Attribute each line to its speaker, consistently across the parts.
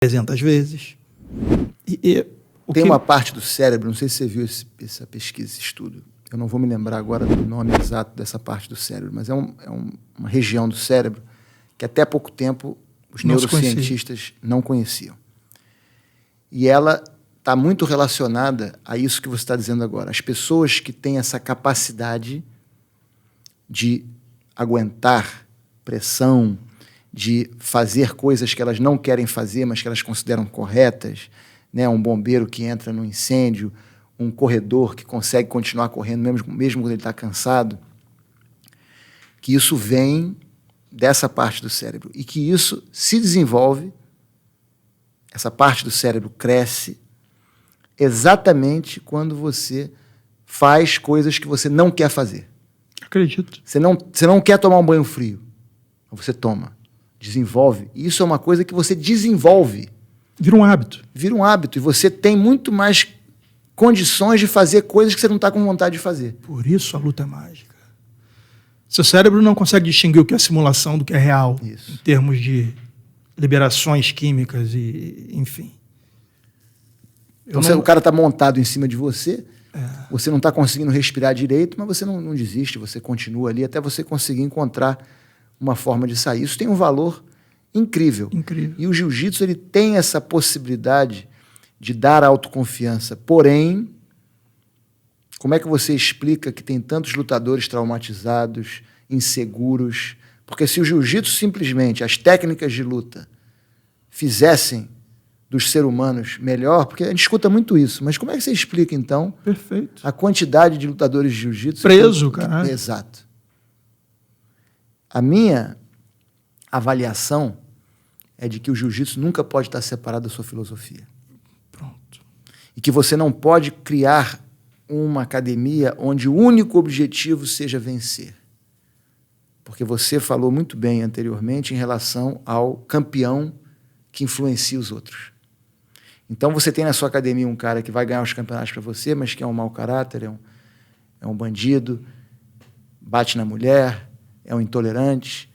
Speaker 1: 300 vezes.
Speaker 2: Tem uma parte do cérebro, não sei se você viu essa pesquisa, esse estudo, eu não vou me lembrar agora do nome exato dessa parte do cérebro, mas é uma região do cérebro que até pouco tempo os neurocientistas não conheciam. E ela está muito relacionada a isso que você está dizendo agora. As pessoas que têm essa capacidade de aguentar pressão, de fazer coisas que elas não querem fazer, mas que elas consideram corretas, né? Um bombeiro que entra no incêndio, um corredor que consegue continuar correndo mesmo quando ele está cansado, que isso vem dessa parte do cérebro e que isso se desenvolve, essa parte do cérebro cresce exatamente quando você faz coisas que você não quer fazer.
Speaker 1: Acredito.
Speaker 2: Você não quer tomar um banho frio, você toma, desenvolve. Isso é uma coisa que você desenvolve.
Speaker 1: Vira um hábito.
Speaker 2: Vira um hábito e você tem muito mais condições de fazer coisas que você não está com vontade de fazer.
Speaker 1: Por isso a luta é mágica. Seu cérebro não consegue distinguir o que é simulação do que é real,
Speaker 2: isso,
Speaker 1: em termos de liberações químicas e, enfim.
Speaker 2: Então, o cara está montado em cima de você, você não está conseguindo respirar direito, mas você não desiste, você continua ali até você conseguir encontrar uma forma de sair. Isso tem um valor incrível.
Speaker 1: Incrível.
Speaker 2: E o jiu-jitsu ele tem essa possibilidade de dar autoconfiança. Porém, como é que você explica que tem tantos lutadores traumatizados, inseguros? Porque se o jiu-jitsu simplesmente, as técnicas de luta, fizessem dos seres humanos melhor, porque a gente escuta muito isso, mas como é que você explica, então,
Speaker 1: perfeito,
Speaker 2: a quantidade de lutadores de jiu-jitsu...
Speaker 1: preso, cara.
Speaker 2: Exato. A minha avaliação é de que o jiu-jitsu nunca pode estar separado da sua filosofia.
Speaker 1: Pronto.
Speaker 2: E que você não pode criar uma academia onde o único objetivo seja vencer. Porque você falou muito bem anteriormente em relação ao campeão que influencia os outros. Então você tem na sua academia um cara que vai ganhar os campeonatos para você, mas que é um mau caráter, é um bandido, bate na mulher, é um intolerante.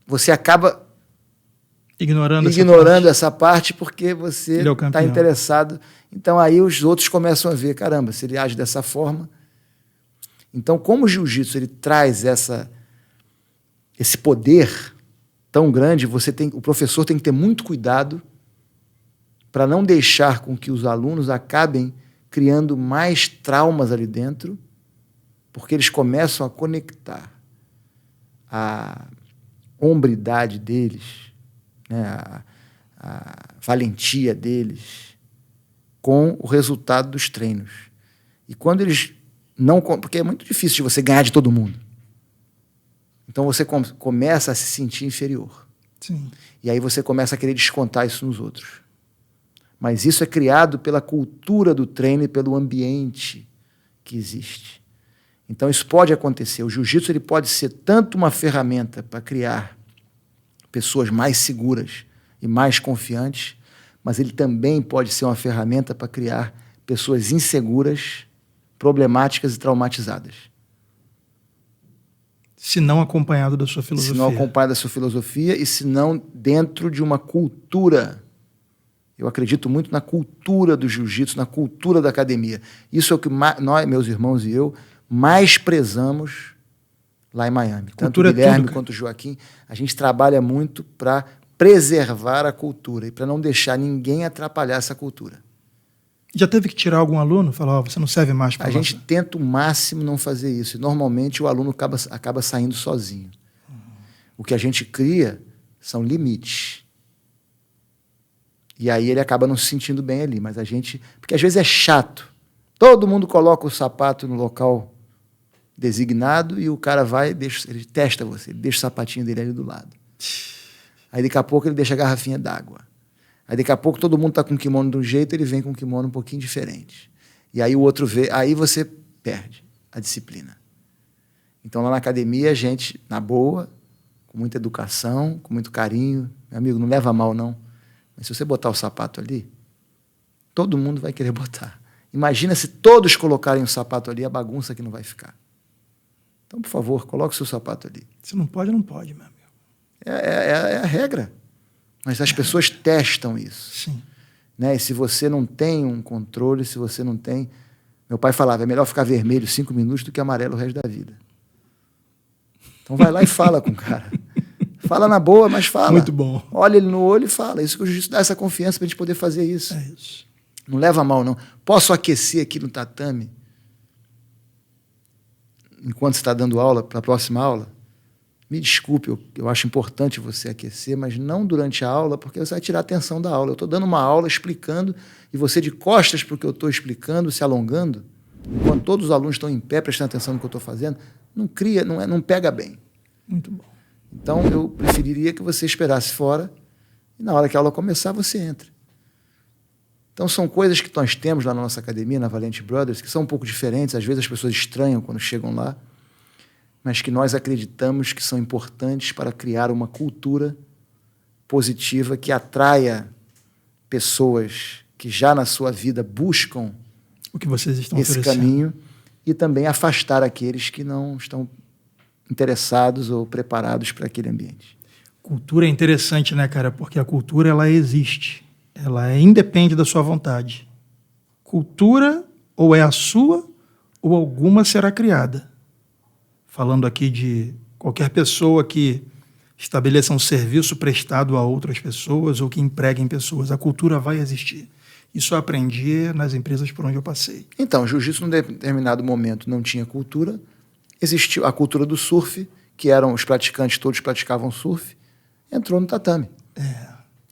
Speaker 2: Você acaba ignorando essa parte porque você está interessado. Então aí os outros começam a ver, caramba, se ele age dessa forma. Então, como o jiu-jitsu ele traz esse poder tão grande, o professor tem que ter muito cuidado para não deixar com que os alunos acabem criando mais traumas ali dentro, porque eles começam a conectar a hombridade deles, né, a valentia deles com o resultado dos treinos. E quando eles não... Porque é muito difícil de você ganhar de todo mundo. Então você começa a se sentir inferior.
Speaker 1: Sim.
Speaker 2: E aí você começa a querer descontar isso nos outros. Mas isso é criado pela cultura do treino e pelo ambiente que existe. Então isso pode acontecer. O jiu-jitsu ele pode ser tanto uma ferramenta para criar pessoas mais seguras e mais confiantes, mas ele também pode ser uma ferramenta para criar pessoas inseguras, problemáticas e traumatizadas.
Speaker 1: Se não acompanhado da sua filosofia.
Speaker 2: Se não acompanhado da sua filosofia e se não dentro de uma cultura. Eu acredito muito na cultura do jiu-jitsu, na cultura da academia. Isso é o que nós, meus irmãos e eu, mais prezamos lá em Miami. Tanto o Guilherme quanto o Joaquim, a gente trabalha muito para preservar a cultura e para não deixar ninguém atrapalhar essa cultura.
Speaker 1: Já teve que tirar algum aluno? Falar, você não serve mais para
Speaker 2: a gente tenta o máximo não fazer isso. E normalmente o aluno acaba saindo sozinho. O que a gente cria são limites. E aí ele acaba não se sentindo bem ali. Mas a gente... Porque às vezes é chato. Todo mundo coloca o sapato no local designado e o cara vai, ele testa você, ele deixa o sapatinho dele ali do lado. Aí daqui a pouco ele deixa a garrafinha d'água. Aí daqui a pouco todo mundo está com o kimono de um jeito, ele vem com o kimono um pouquinho diferente. E aí o outro vê, aí você perde a disciplina. Então lá na academia a gente, na boa, com muita educação, com muito carinho, meu amigo, não leva a mal não, mas se você botar o sapato ali, todo mundo vai querer botar. Imagina se todos colocarem o sapato ali, a bagunça que não vai ficar. Então, por favor, coloque o seu sapato ali.
Speaker 1: Se não pode, não pode, meu amigo.
Speaker 2: É a regra. Mas as pessoas testam isso.
Speaker 1: Sim.
Speaker 2: Né? E se você não tem um controle, se você não tem... Meu pai falava, é melhor ficar vermelho 5 minutos do que amarelo o resto da vida. Então vai lá e fala com o cara. Fala na boa, mas fala.
Speaker 1: Muito bom.
Speaker 2: Olha ele no olho e fala. Isso que o jiu-jitsu dá essa confiança para a gente poder fazer isso.
Speaker 1: É isso.
Speaker 2: Não leva a mal, não. Posso aquecer aqui no tatame enquanto você está dando aula, para a próxima aula? Me desculpe, eu acho importante você aquecer, mas não durante a aula, porque você vai tirar a atenção da aula. Eu estou dando uma aula explicando e você de costas para o que eu estou explicando, se alongando, enquanto todos os alunos estão em pé prestando atenção no que eu estou fazendo, não pega bem.
Speaker 1: Muito bom.
Speaker 2: Então, eu preferiria que você esperasse fora e na hora que a aula começar, você entra. Então, são coisas que nós temos lá na nossa academia, na Valente Brothers, que são um pouco diferentes. Às vezes as pessoas estranham quando chegam lá, mas que nós acreditamos que são importantes para criar uma cultura positiva que atraia pessoas que já na sua vida buscam
Speaker 1: o que vocês estão
Speaker 2: esse caminho e também afastar aqueles que não estão interessados ou preparados para aquele ambiente.
Speaker 1: Cultura é interessante, né, cara? Porque a cultura, ela existe. Ela independe da sua vontade. Cultura ou é a sua ou alguma será criada. Falando aqui de qualquer pessoa que estabeleça um serviço prestado a outras pessoas ou que empreguem pessoas. A cultura vai existir. Isso eu aprendi nas empresas por onde eu passei.
Speaker 2: Então, jiu-jitsu, num determinado momento, não tinha cultura. Existiu a cultura do surf, que eram os praticantes, todos praticavam surf, entrou no tatame.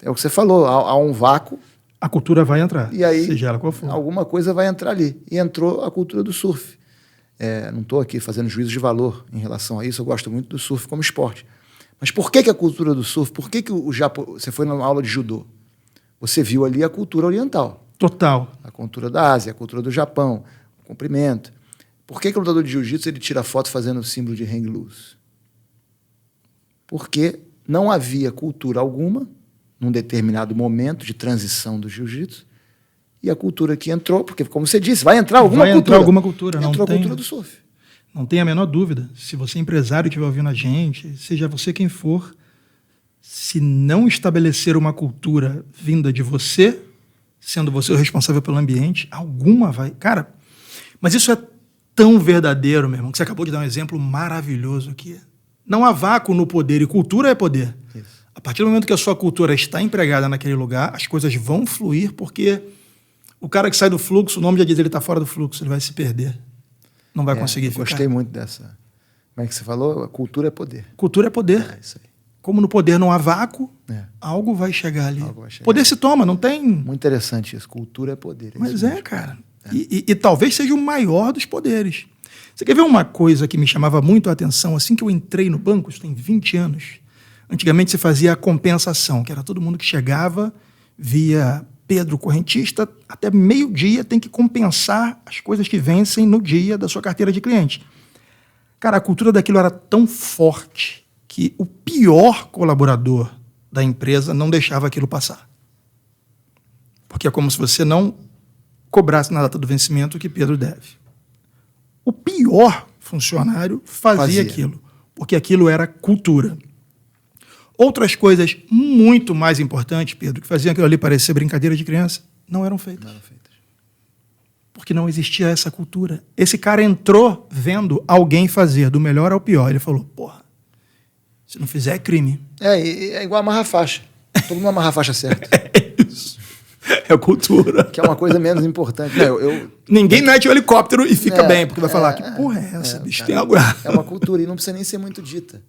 Speaker 2: É o que você falou, há um vácuo.
Speaker 1: A cultura vai entrar,
Speaker 2: e aí,
Speaker 1: seja ela qual for.
Speaker 2: Alguma coisa vai entrar ali. E entrou a cultura do surf. Não estou aqui fazendo juízo de valor em relação a isso, eu gosto muito do surf como esporte. Mas por que a cultura do surf? Por que você foi numa aula de judô? Você viu ali a cultura oriental.
Speaker 1: Total.
Speaker 2: A cultura da Ásia, a cultura do Japão, o comprimento. Por que o lutador de jiu-jitsu ele tira foto fazendo o símbolo de hang loose? Porque não havia cultura alguma num determinado momento de transição do jiu-jitsu e a cultura que entrou, porque, como você disse, vai entrar alguma cultura.
Speaker 1: Vai entrar alguma cultura.
Speaker 2: Entrou a cultura do surf.
Speaker 1: Não tem a menor dúvida. Se você é empresário e estiver ouvindo a gente, seja você quem for, se não estabelecer uma cultura vinda de você, sendo você o responsável pelo ambiente, alguma vai... Cara, mas isso é tão verdadeiro, meu irmão, que você acabou de dar um exemplo maravilhoso aqui. Não há vácuo no poder, e cultura é poder.
Speaker 2: Isso.
Speaker 1: A partir do momento que a sua cultura está empregada naquele lugar, as coisas vão fluir, porque o cara que sai do fluxo, o nome já diz, ele está fora do fluxo, ele vai se perder. Não vai conseguir ficar.
Speaker 2: Gostei muito dessa... Como é que você falou? A cultura é poder.
Speaker 1: Cultura é poder.
Speaker 2: Isso aí.
Speaker 1: Como no poder não há vácuo, algo vai chegar ali. Poder se toma, não tem...
Speaker 2: Muito interessante isso. Cultura é poder.
Speaker 1: Mas cara. E talvez seja o maior dos poderes. Você quer ver uma coisa que me chamava muito a atenção? Assim que eu entrei no banco, isso tem 20 anos, antigamente se fazia a compensação, que era todo mundo que chegava, via Pedro correntista, até meio-dia tem que compensar as coisas que vencem no dia da sua carteira de cliente. Cara, a cultura daquilo era tão forte que o pior colaborador da empresa não deixava aquilo passar. Porque é como se você não cobrasse na data do vencimento o que Pedro deve. O pior funcionário fazia aquilo, porque aquilo era cultura. Outras coisas muito mais importantes, Pedro, que faziam aquilo ali parecer brincadeira de criança, não eram feitas. Porque não existia essa cultura. Esse cara entrou vendo alguém fazer do melhor ao pior. Ele falou, porra, se não fizer é crime.
Speaker 2: É igual amarrar faixa. Todo mundo amarra a faixa certa.
Speaker 1: É isso. É cultura.
Speaker 2: Que é uma coisa menos importante.
Speaker 1: Ninguém mete o helicóptero e fica bem, porque vai falar, que porra é essa, bicho? Cara, tem algo errado.
Speaker 2: É uma cultura e não precisa nem ser muito dita.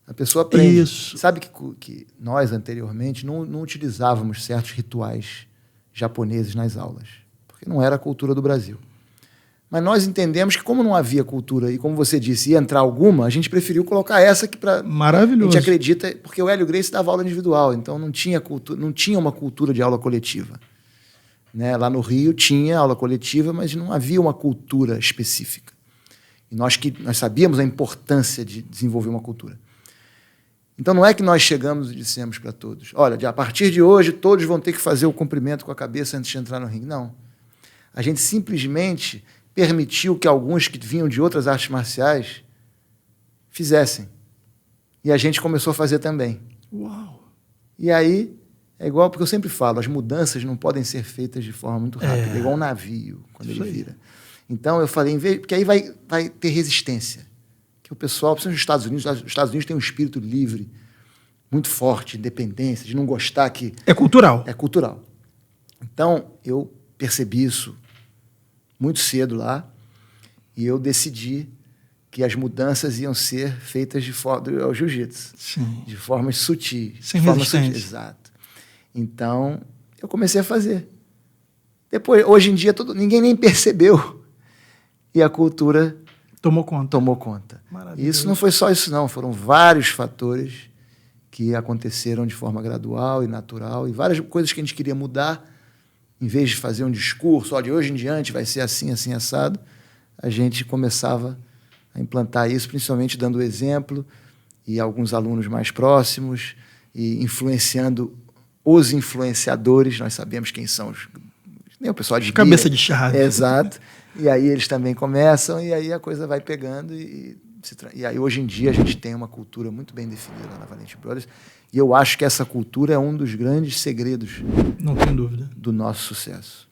Speaker 2: A pessoa aprende.
Speaker 1: Isso.
Speaker 2: Sabe que nós, anteriormente, não utilizávamos certos rituais japoneses nas aulas, porque não era a cultura do Brasil. Mas nós entendemos que, como não havia cultura, e como você disse, ia entrar alguma, a gente preferiu colocar essa que para...
Speaker 1: Maravilhoso.
Speaker 2: A gente acredita, porque o Hélio Gracie dava aula individual, então não tinha uma cultura de aula coletiva. Né? Lá no Rio tinha aula coletiva, mas não havia uma cultura específica. E nós sabíamos a importância de desenvolver uma cultura. Então não é que nós chegamos e dissemos para todos, olha, a partir de hoje todos vão ter que fazer o cumprimento com a cabeça antes de entrar no ringue. Não. A gente simplesmente permitiu que alguns que vinham de outras artes marciais fizessem. E a gente começou a fazer também.
Speaker 1: Uau!
Speaker 2: E aí, é igual, porque eu sempre falo, as mudanças não podem ser feitas de forma muito rápida, é igual um navio, quando ele vira. Então, eu falei, porque aí vai ter resistência. Que o pessoal, principalmente os Estados Unidos têm um espírito livre, muito forte, independência, de não gostar que...
Speaker 1: É cultural.
Speaker 2: É cultural. Então, eu percebi isso muito cedo lá, e eu decidi que as mudanças iam ser feitas de forma... ao jiu-jitsu. De formas sutis.
Speaker 1: Sem resistência.
Speaker 2: Exato. Então, eu comecei a fazer. Depois, hoje em dia, ninguém nem percebeu. E a cultura...
Speaker 1: Tomou conta.
Speaker 2: E isso não foi só isso, não. Foram vários fatores que aconteceram de forma gradual e natural, e várias coisas que a gente queria mudar, em vez de fazer um discurso, de hoje em diante vai ser assim, assim, assado, a gente começava a implantar isso, principalmente dando exemplo, e alguns alunos mais próximos, e influenciando os influenciadores. Nós sabemos quem são nem o pessoal de
Speaker 1: cabeça de chave.
Speaker 2: Exato. E aí eles também começam, e aí a coisa vai pegando, e aí hoje em dia a gente tem uma cultura muito bem definida lá na Valente Brothers, e eu acho que essa cultura é um dos grandes segredos,
Speaker 1: não tenho dúvida,
Speaker 2: do nosso sucesso.